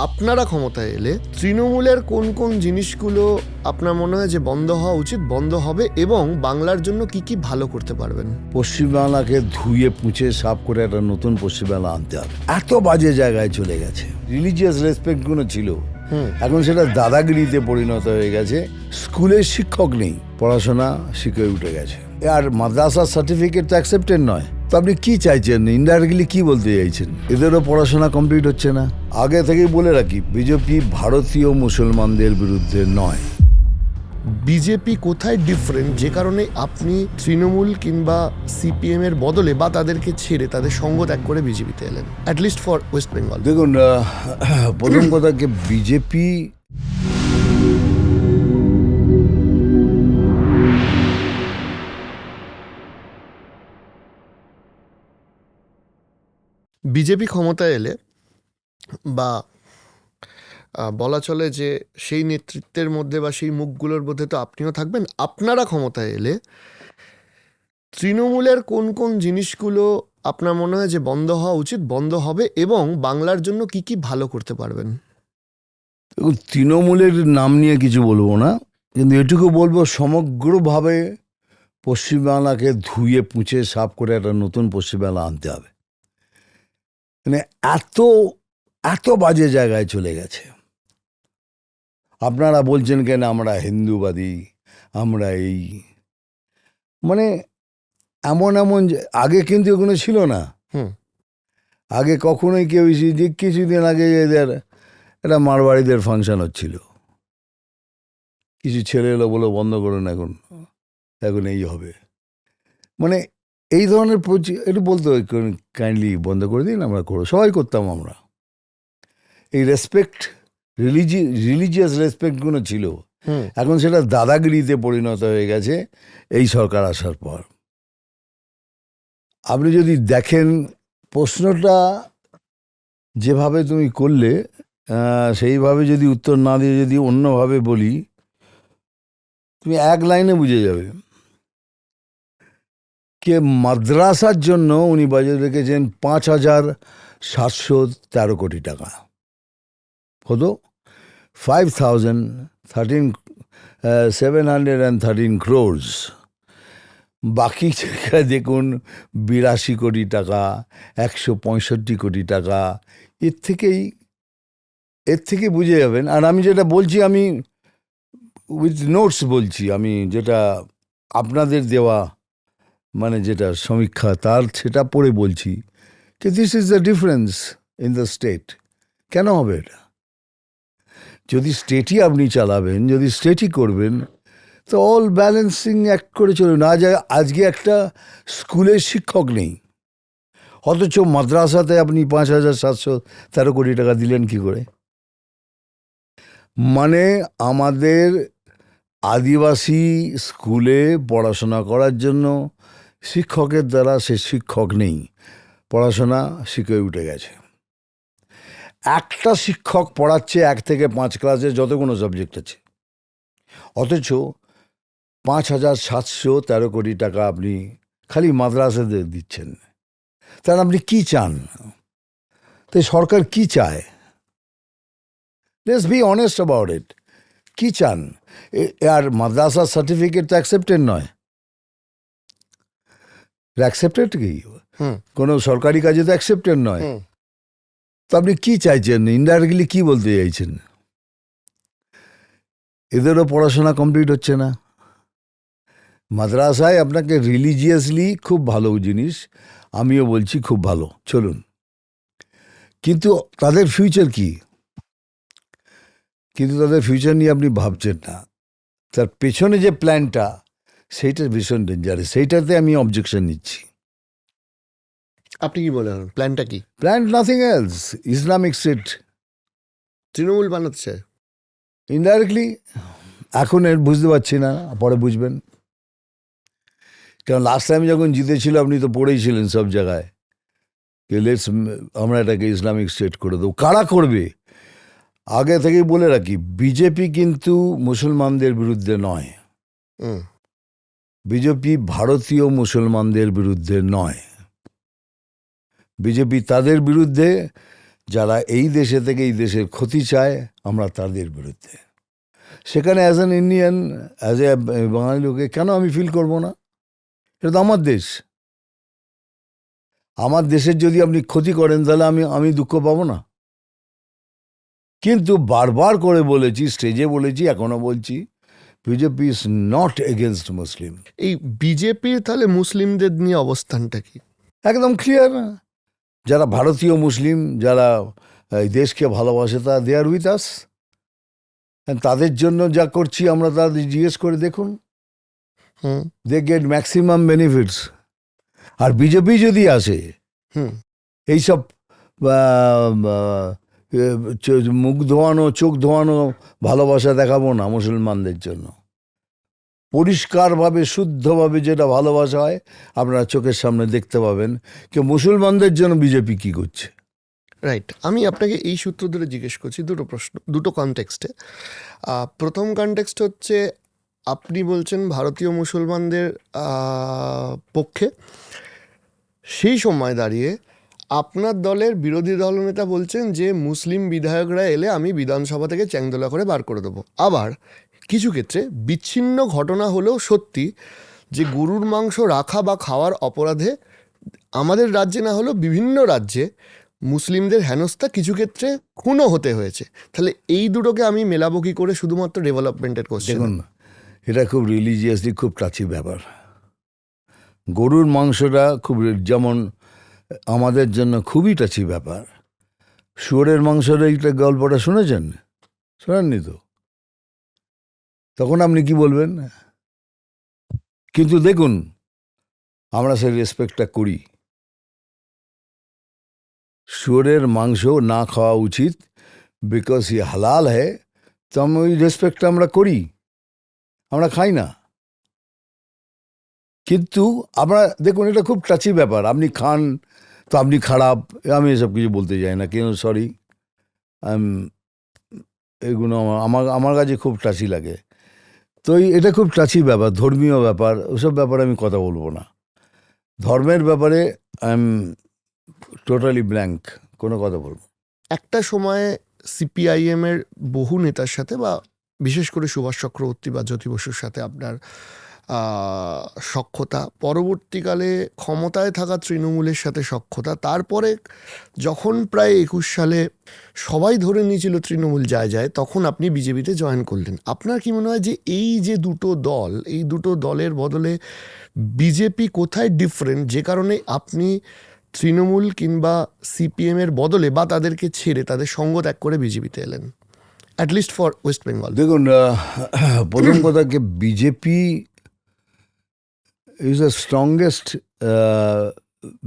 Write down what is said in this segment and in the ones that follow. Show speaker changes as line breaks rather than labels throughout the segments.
আপনারা ক্ষমতায় এলে তৃণমূলের কোন কোন জিনিসগুলো আপনার মনে হয় যে বন্ধ হওয়া উচিত, বন্ধ হবে, এবং বাংলার জন্য কি কি ভালো করতে পারবেন?
পশ্চিমবাংলাকে ধুয়ে পুঁছে সাফ করে একটা নতুন পশ্চিমবাংলা আনতে হবে। এত বাজে জায়গায় চলে গেছে। রিলিজিয়াস রেসপেক্টগুলো ছিল, এখন সেটা দাদাগিরিতে পরিণত হয়ে গেছে। স্কুলে শিক্ষক নেই, পড়াশোনা শিখে উঠে গেছে। আর মাদ্রাসার সার্টিফিকেট তো অ্যাকসেপ্টেড নয়। তো আপনি কি চাইছেন? ইনডাইরেক্টলি কি বলতে চাইছেন? এদেরও পড়াশোনা কমপ্লিট হচ্ছে না। আগে থেকেই বলে রাখি, বিজেপি ভারতীয় মুসলমানদের বিরুদ্ধে নয়।
বিজেপি কোথায় ডিফারেন্ট যে কারণে আপনি তৃণমূল কিংবা সিপিএম এর বদলে বা তাদেরকে ছেড়ে তাদের সঙ্গ ত্যাগ করে বিজেপিতে এলেন, অ্যাটলিস্ট ফর ওয়েস্ট বেঙ্গল?
দেখুন, প্রথম কথা কি, বিজেপি
বিজেপি ক্ষমতায় এলে বা বলা চলে যে সেই নেতৃত্বের মধ্যে বা সেই মুখগুলোর মধ্যে তো আপনিও থাকবেন। আপনারা ক্ষমতায় এলে তৃণমূলের কোন কোন জিনিসগুলো আপনার মনে হয় যে বন্ধ হওয়া উচিত, বন্ধ হবে, এবং বাংলার জন্য কি কি ভালো করতে পারবেন?
দেখুন, তৃণমূলের নাম নিয়ে কিছু বলবো না, কিন্তু এটুকু বলবো সমগ্রভাবে পশ্চিমবাংলাকে ধুয়ে পুঁছে সাফ করে একটা নতুন পশ্চিমবাংলা আনতে হবে। মানে এত এত বাজে জায়গায় চলে গেছে। আপনারা বলছেন কেন আমরা হিন্দুবাদী, আমরা এই, মানে এমন এমন আগে কিন্তু এগুলো ছিল না। আগে কখনোই কেউ যে কিছুদিন আগে এদের একটা মারবাড়িদের ফাংশন হচ্ছিল, কিছু ছেলে এলো বলো বন্ধ করুন, এখন এখন এই হবে, মানে এই ধরনের একটু বলতে কাইন্ডলি বন্ধ করে দিন, আমরা করো, সবাই করতাম আমরা। এই রেসপেক্ট, রিলিজিয়াস রেসপেক্টগুলো ছিল, এখন সেটা দাদাগিরিতে পরিণত হয়ে গেছে এই সরকার আসার পর। আপনি যদি দেখেন, প্রশ্নটা যেভাবে তুমি করলে, সেইভাবে যদি উত্তর না দিয়ে যদি অন্যভাবে বলি, তুমি এক লাইনে বুঝে যাবে। কে মাদ্রাসার জন্য উনি বাজেট রেখেছেন 5,713 কোটি টাকা, হতো 5,713 crores। বাকি জায়গায় দেখুন 82 কোটি টাকা, 165 কোটি টাকা। এর থেকে বুঝে যাবেন। আর আমি যেটা বলছি, আমি উইথ নোটস বলছি, আমি যেটা আপনাদের দেওয়া, মানে যেটা সমীক্ষা, তার সেটা পড়ে বলছি যে this is the difference in the state. কেন হবে এটা? যদি স্টেটই আপনি চালাবেন, যদি স্টেটই করবেন, তো অল ব্যালেন্সিং অ্যাক্ট করে চলুন। আজকে একটা স্কুলের শিক্ষক নেই, অথচ মাদ্রাসাতে আপনি 5,713 কোটি টাকা দিলেন কি করে? মানে আমাদের আদিবাসী স্কুলে পড়াশোনা করার জন্য শিক্ষকের দ্বারা সে শিক্ষক নেই, পড়াশোনা শিখে উঠে গেছে। একটা শিক্ষক পড়াচ্ছে 1 থেকে 5 ক্লাসে যতগুলো সাবজেক্ট আছে, অথচ 5,713 কোটি টাকা আপনি খালি মাদ্রাসাদের দিচ্ছেন। তাহলে আপনি কি চান? তো সরকার কি চায়? Let's be honest about it. কি চান? আর মাদ্রাসার সার্টিফিকেট তো অ্যাকসেপ্টেড নয়। অ্যাকসেপ্টেড কি? কোনো সরকারি কাজে তো অ্যাকসেপ্টেড নয়। তো আপনি কি চাইছেন? ইনডাইরেক্টলি কি বলতে চাইছেন? এদেরও পড়াশোনা কমপ্লিট হচ্ছে না। মাদ্রাসায় আপনাকে রিলিজিয়াসলি খুব ভালো জিনিস, আমিও বলছি খুব ভালো, চলুন, কিন্তু তাদের ফিউচার কি? কিন্তু তাদের ফিউচার নিয়ে আপনি ভাবছেন না। তার পেছনে যে প্ল্যানটা, সেইটা ভীষণ ডেঞ্জারাস, সেইটাতে আমি অবজেকশন নিচ্ছি।
আপনি কি বলেন, প্ল্যানটা কি?
Plan nothing else, Islamic state
Trinamool বানাচ্ছে
ইনডাইরেক্টলি। এখন এর বুঝতে পারছি না, পরে বুঝবেন। কারণ লাস্ট টাইম যখন জিতেছিল, আপনি তো পড়েইছিলেন সব জায়গায়, আমরা এটাকে ইসলামিক স্টেট করে দেবো। কারা করবে? আগে থেকেই বলে রাখি, বিজেপি কিন্তু মুসলমানদের বিরুদ্ধে নয়। বিজেপি ভারতীয় মুসলমানদের বিরুদ্ধে নয়। বিজেপি তাদের বিরুদ্ধে যারা এই দেশে থেকে এই দেশের ক্ষতি চায়, আমরা তাদের বিরুদ্ধে। সেখানে as an Indian, as a Bangali লোকে কেন আমি ফিল করব না? এটা তো আমার দেশ। আমার দেশের যদি আপনি ক্ষতি করেন তাহলে আমি দুঃখ পাবো না? কিন্তু বারবার করে বলেছি, স্টেজে বলেছি, এখনো বলছি, বিজেপি ইজ নট এগেনস্ট মুসলিম।
এই বিজেপির তাহলে মুসলিমদের নিয়ে অবস্থানটা কি?
একদম ক্লিয়ার। যারা ভারতীয় মুসলিম, যারা এই দেশকে ভালোবাসে, তা দে আর উইথ আস। তাদের জন্য যা করছি আমরা, তাদের জিজ্ঞেস করে দেখুন,
hmm
they get maximum benefits. আর বিজেপি যদি আসে,
হুম
এইসব মুখ ধোয়ানো, চোখ ধোয়ানো ভালোবাসা দেখাবো না মুসলমানদের জন্য। পরিষ্কারভাবে, শুদ্ধভাবে যেটা ভালোবাসা হয়, আপনারা চোখের সামনে দেখতে পাবেন যে মুসলমানদের জন্য বিজেপি কি করছে।
রাইট। আমি আপনাকে এই সূত্র ধরে জিজ্ঞেস করছি দুটো প্রশ্ন, দুটো কনটেক্সটে। প্রথম কনটেক্সট হচ্ছে, আপনি বলছেন ভারতীয় মুসলমানদের পক্ষে, সেই সময় দাঁড়িয়ে আপনার দলের বিরোধী দলনেতা বলছেন যে মুসলিম বিধায়করা এলে আমি বিধানসভা থেকে চ্যাংদোলা করে বার করে দেবো। আবার কিছু ক্ষেত্রে বিচ্ছিন্ন ঘটনা হলেও সত্যি যে গরুর মাংস রাখা বা খাওয়ার অপরাধে আমাদের রাজ্যে না হলেও বিভিন্ন রাজ্যে মুসলিমদের হেনস্থা, কিছু ক্ষেত্রে খুনও হতে হয়েছে। তাহলে এই দুটোকে আমি মেলাবো কি করে শুধুমাত্র ডেভেলপমেন্টের কোশ্চেন?
দেখুন, এটা খুব রিলিজিয়াসলি খুব টাচি ব্যাপার। গরুর মাংসটা খুব, যেমন আমাদের জন্য খুবই টাচি ব্যাপার। শুয়োরের মাংসের এইটা গল্পটা শুনেছেন? শোনেননি তো? তখন আপনি কি বলবেন? কিন্তু দেখুন, আমরা সেই রেসপেক্টটা করি। শুয়োরের মাংস না খাওয়া উচিত, বিকজ ই হালাল হয়, তো ওই রেসপেক্টটা আমরা করি, আমরা খাই না। কিন্তু আমরা দেখুন, এটা খুব টাচি ব্যাপার। আপনি খান তো আপনি খারাপ, আমি এসব কিছু বলতে চাই না, কেন, সরি, এগুলো আমার কাছে খুব টাচি লাগে। তো এটা খুব টাচি ব্যাপার, ধর্মীয় ব্যাপার, ওসব ব্যাপারে আমি কথা বলবো না। ধর্মের ব্যাপারে আই এম টোটালি ব্ল্যাঙ্ক, কোনো কথা বলবো।
একটা সময়ে সিপিআইএমের বহু নেতার সাথে, বা বিশেষ করে সুভাষ চক্রবর্তী বা জ্যোতি বসুর সাথে আপনার সখ্যতা, পরবর্তীকালে ক্ষমতায় থাকা তৃণমূলের সাথে সখ্যতা, তারপরে যখন প্রায় 21 সালে সবাই ধরে নিয়েছিল তৃণমূল যায় যায়, তখন আপনি বিজেপিতে জয়েন করলেন। আপনার কি মনে হয় যে এই যে দুটো দল, এই দুটো দলের বদলে বিজেপি কোথায় ডিফারেন্ট, যে কারণে আপনি তৃণমূল কিংবা সিপিএমের বদলে বা তাদেরকে ছেড়ে তাদের সঙ্গ ত্যাগ করে বিজেপিতে এলেন, অ্যাটলিস্ট ফর ওয়েস্ট বেঙ্গল?
দেখুন, প্রথম কথা কি, বিজেপি ইজ দ্য স্ট্রংগেস্ট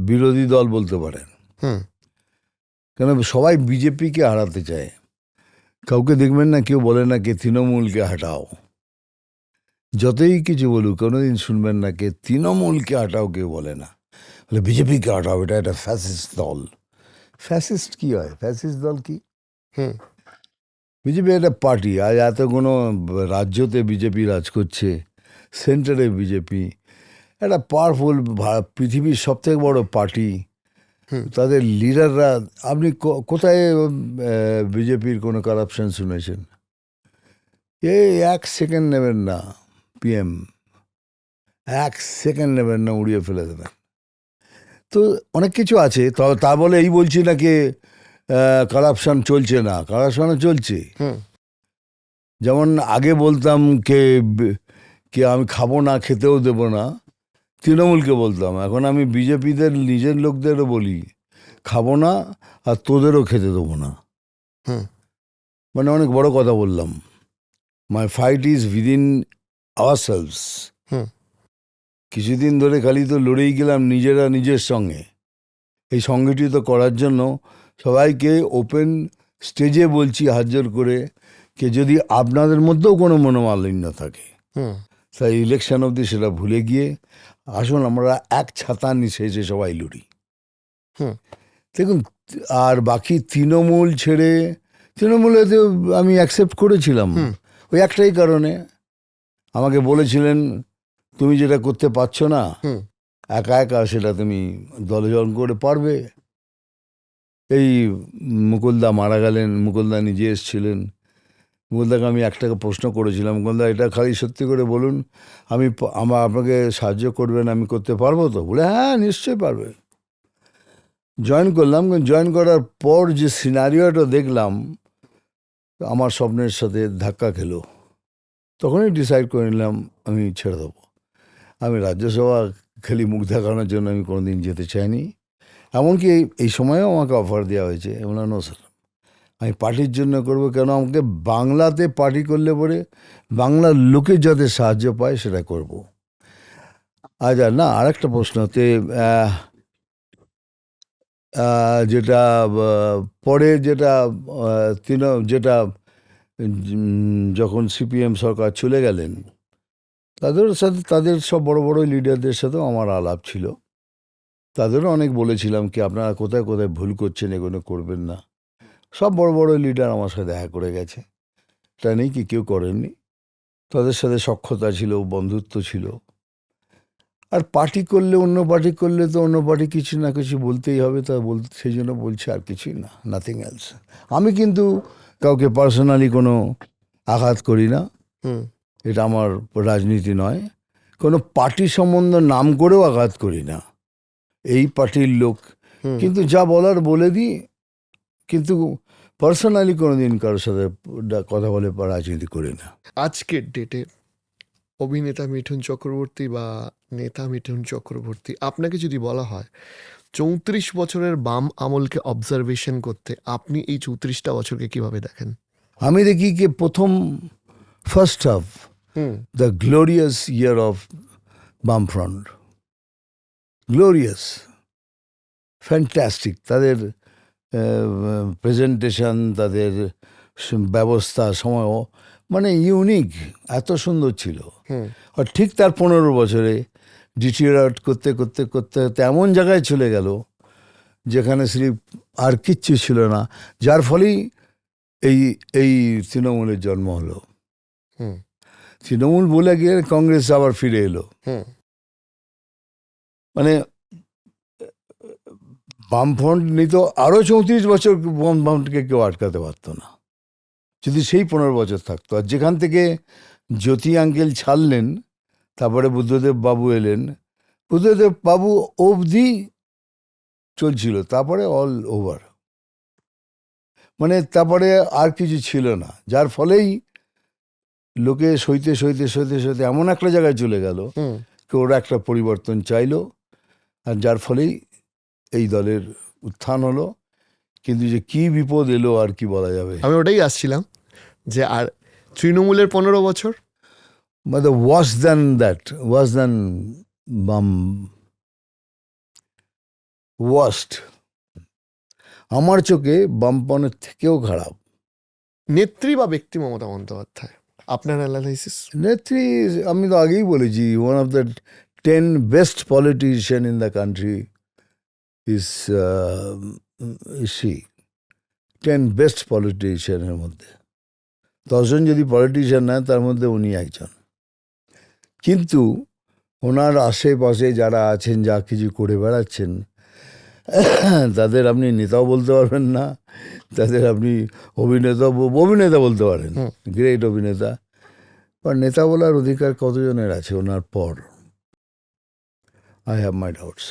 বিরোধী দল বলতে পারেন।
হুম
কেন সবাই বিজেপিকে হারাতে চায়। কাউকে দেখবেন না কেউ বলে না কে তৃণমূলকে হাঁটাও, যতই কিছু বলুক কোনোদিন শুনবেন না কে তৃণমূলকে হাঁটাও, কেউ বলে না, বলে বিজেপিকে হাঁটাও, এটা একটা ফ্যাসিস্ট দল। ফ্যাসিস্ট কি হয়? ফ্যাসিস্ট দল কি?
হুম
বিজেপি একটা পার্টি, আজ এতগুলো রাজ্যতে বিজেপি রাজ করছে, সেন্টারে বিজেপি একটা পাওয়ারফুল, পৃথিবীর সবথেকে বড় পার্টি। তাদের লিডাররা, আপনি কোথায় বিজেপির কোনো কারাপশন শুনেছেন? এই 1 সেকেন্ড নেবেন না, পিএম 1 সেকেন্ড নেবেন না, উড়িয়ে ফেলে দেবেন। তো অনেক কিছু আছে, তা বলে এই বলছি না কি কারাপশন চলছে না, কারাপশনও চলছে। যেমন আগে বলতাম কে আমি খাবো না, খেতেও দেবো না, তৃণমূলকে বলতাম। এখন আমি বিজেপিদের নিজের লোকদেরও বলি, খাবো না আর তোদেরও খেতে দেবো না। মানে অনেক বড় কথা বললাম। মাই ফাইট ইজ উইদিন আওয়ারসেলভস। কিছুদিন ধরে খালি তো লড়েই গেলাম নিজেরা নিজের সঙ্গে। এই সংগঠিত করার জন্য সবাইকে ওপেন স্টেজে বলছি হাত জোর করে, যে যদি আপনাদের মধ্যেও কোনো মনোমালিন্য থাকে, তাই ইলেকশন অবধি সেটা ভুলে গিয়ে আসুন আমরা এক ছাতা নিচে এসে সবাই লড়ি। দেখুন, আর বাকি তৃণমূল ছেড়ে, তৃণমূলে তো আমি অ্যাকসেপ্ট করেছিলাম ওই একটাই কারণে, আমাকে বলেছিলেন তুমি যেটা করতে পারছো না একা একা, সেটা তুমি দলে জয়েন করে পারবে। এই মুকুলদা মারা গেলেন, মুকুলদা নিজে এসেছিলেন। মুকুলদাকে আমি একটা প্রশ্ন করেছিলাম, মুকুলদা এটা খালি সত্যি করে বলুন, আমার আপনাকে সাহায্য করবেন, আমি করতে পারবো তো? বলে হ্যাঁ নিশ্চয়ই পারবে। জয়েন করলাম, জয়েন করার পর যে সিনারিওটা দেখলাম আমার স্বপ্নের সাথে ধাক্কা খেলো। তখনই ডিসাইড করে নিলাম আমি ছেড়ে দেবো। আমি রাজ্যসভা খালি মুখ দেখানোর জন্য আমি কোনোদিন যেতে চাইনি। এমনকি এই সময়েও আমাকে অফার দেওয়া হয়েছে, এমন নো স্যার, আমি পার্টির জন্য করব। কেন, আমাকে বাংলাতে পার্টি করলে পরে বাংলার লোকের যাতে সাহায্য পায় সেটা করব। আচ্ছা, না আরেকটা প্রশ্নতে যেটা পরে যেটা যখন সিপিএম সরকার চলে গেলেন, তাদের সাথে, তাদের সব বড় বড় লিডারদের সাথেও আমার আলাপ ছিল। তাদেরও অনেক বলেছিলাম কি আপনারা কোথায় কোথায় ভুল করছেন, এগুলো করবেন না। সব বড় বড় লিডার আমার সাথে দেখা করে গেছে, তা নেই কি কেউ করেননি। তাদের সাথে সখ্যতা ছিল, বন্ধুত্ব ছিল। আর পার্টি করলে, অন্য পার্টি করলে তো অন্য পার্টি কিছু না কিছু বলতেই হবে, তা সেই জন্য বলছি, আর কিছুই না, নাথিং এলস। আমি কিন্তু কাউকে পার্সোনালি কোনো আঘাত করি না, এটা আমার রাজনীতি নয়। কোনো পার্টি সম্বন্ধ নাম করেও আঘাত করি না, এই পার্টির লোক, কিন্তু যা বলার বলে দিই, কিন্তু পার্সোনালি কোনোদিন কারোর সাথে কথা বলে রাজনীতি করি না।
আজকের ডেটে অভিনেতা মিঠুন চক্রবর্তী বা নেতা মিঠুন চক্রবর্তী, আপনাকে যদি বলা হয় 34 বছরের বাম আমলকে অবজারভেশন করতে, আপনি এই 34টা বছরকে কিভাবে দেখেন?
আমি দেখি কি প্রথম first half, the glorious year of বামফ্রন্ট, গ্লোরিয়াস, ফ্যান্টাস্টিক। তাদের প্রেজেন্টেশন, তাদের ব্যবস্থা, সময় মানে ইউনিক, এত সুন্দর ছিল। আর ঠিক তার 15 বছরে ডিটিরিয়েট করতে করতে করতে করতে এমন জায়গায় চলে গেল যেখানে স্লিপ আর কিচ্ছু ছিল না, যার ফলেই এই তৃণমূলের জন্ম হলো। তৃণমূল বলে গিয়ে কংগ্রেস আবার ফিরে এলো। মানে বামফ্রন্ট নিত আরও 34 বছর, বামফ্রন্টকে কেউ আটকাতে পারতো না যদি সেই 15 বছর থাকতো। আর যেখান থেকে জ্যোতি আঙ্কেল ছাড়লেন, তারপরে বুদ্ধদেব বাবু এলেন, বুদ্ধদেব বাবু অবধি চলছিল, তারপরে অল ওভার, মানে তারপরে আর কিছু ছিল না, যার ফলেই লোকে সইতে সইতে সইতে সইতে এমন একটা জায়গায় চলে গেল ওরা একটা পরিবর্তন চাইলো, আর যার ফলেই এই দলের উত্থান হলো। কিন্তু যে কি বিপদ এলো আর কি বলা যাবে।
আমি ওটাই আসছিলাম যে আর তৃণমূলের 15 বছর
মানে ওয়ার্স দ্যান দ্যাট, ওয়ার্স দ্যান বাম, ওয়ার্স্ট আমার চোখে বামপনের থেকেও খারাপ।
নেত্রী বা ব্যক্তি মমতা বন্দ্যোপাধ্যায়, আপনার অ্যানালাইসিস?
নেত্রী, আমি তো আগেই বলেছি, one of the 10 best politician in the country is she. 10 best পলিটিশিয়ানের মধ্যে 10 জন যদি পলিটিশিয়ান নেয়, তার মধ্যে উনি একজন। কিন্তু ওনার আশেপাশে যারা আছেন, যা কিছু করে বেড়াচ্ছেন, তাদের আপনি নেতাও বলতে পারবেন না, তাদের আপনি অভিনেতা বলতে পারেন, গ্রেট অভিনেতা। বা নেতা বলার অধিকার কতজনের আছে ওনার পর? I have my doubts.